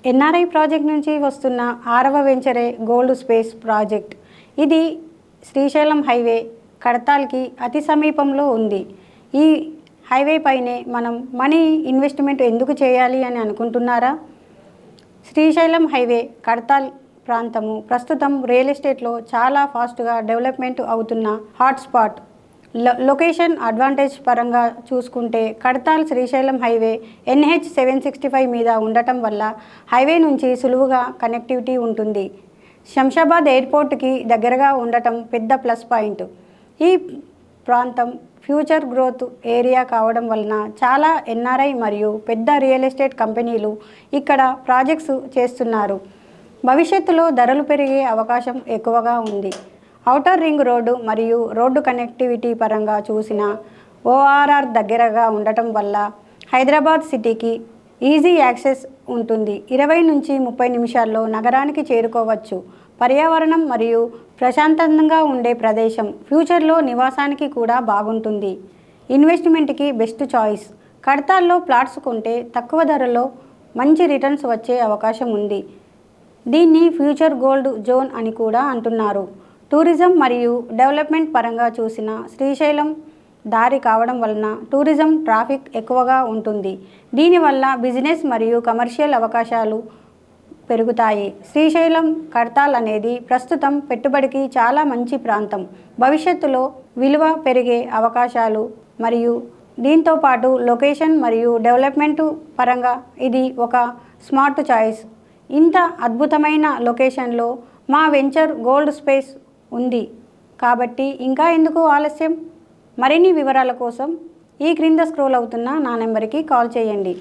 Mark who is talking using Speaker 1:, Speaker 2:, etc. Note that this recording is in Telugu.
Speaker 1: ఎన్ఆర్ఐ ప్రాజెక్ట్ నుంచి వస్తున్న 6వ వెంచరే గోల్డ్ స్పేస్ ప్రాజెక్ట్. ఇది శ్రీశైలం హైవే కడతాల్కి అతి సమీపంలో ఉంది. ఈ హైవే పైనే మనం మనీ ఇన్వెస్ట్మెంట్ ఎందుకు చేయాలి అని అనుకుంటున్నారా? శ్రీశైలం హైవే కడతాల్ ప్రాంతము ప్రస్తుతం రియల్ ఎస్టేట్లో చాలా ఫాస్ట్గా డెవలప్మెంట్ అవుతున్న హాట్స్పాట్. లొకేషన్ అడ్వాంటేజ్ పరంగా చూసుకుంటే కడతాల్ శ్రీశైలం హైవే NH 765 మీద ఉండటం వల్ల హైవే నుంచి సులువుగా కనెక్టివిటీ ఉంటుంది. శంషాబాద్ ఎయిర్పోర్ట్కి దగ్గరగా ఉండటం పెద్ద ప్లస్ పాయింట్. ఈ ప్రాంతం ఫ్యూచర్ గ్రోత్ ఏరియా కావడం వలన చాలా ఎన్ఆర్ఐ మరియు పెద్ద రియల్ ఎస్టేట్ కంపెనీలు ఇక్కడ ప్రాజెక్ట్స్ చేస్తున్నారు. భవిష్యత్తులో ధరలు పెరిగే అవకాశం ఎక్కువగా ఉంది. ఔటర్ రింగ్ రోడ్డు మరియు రోడ్డు కనెక్టివిటీ పరంగా చూసిన ORR దగ్గరగా ఉండటం వల్ల హైదరాబాద్ సిటీకి ఈజీ యాక్సెస్ ఉంటుంది. 20 నుంచి 30 నిమిషాల్లో నగరానికి చేరుకోవచ్చు. పర్యావరణం మరియు ప్రశాంతంగా ఉండే ప్రదేశం. ఫ్యూచర్లో నివాసానికి కూడా బాగుంటుంది. ఇన్వెస్ట్మెంట్కి బెస్ట్ చాయిస్. కడతాల్లో ప్లాట్స్ కొంటే తక్కువ ధరలో మంచి రిటర్న్స్ వచ్చే అవకాశం ఉంది. దీన్ని ఫ్యూచర్ గోల్డ్ జోన్ అని కూడా అంటున్నారు. టూరిజం మరియు డెవలప్మెంట్ పరంగా చూసిన శ్రీశైలం దారి కావడం వలన టూరిజం ట్రాఫిక్ ఎక్కువగా ఉంటుంది. దీనివల్ల బిజినెస్ మరియు కమర్షియల్ అవకాశాలు పెరుగుతాయి. శ్రీశైలం కడతాల్ అనేది ప్రస్తుతం పెట్టుబడికి చాలా మంచి ప్రాంతం. భవిష్యత్తులో విలువ పెరిగే అవకాశాలు మరియు దీంతోపాటు లొకేషన్ మరియు డెవలప్మెంట్ పరంగా ఇది ఒక స్మార్ట్ చాయిస్. ఇంత అద్భుతమైన లొకేషన్లో మా వెంచర్ గోల్డ్ స్పేస్ ఉంది కాబట్టి ఇంకా ఎందుకు ఆలస్యం? మరిన్ని వివరాల కోసం ఈ క్రింద స్క్రోల్ అవుతున్న నా నెంబర్కి కాల్ చేయండి.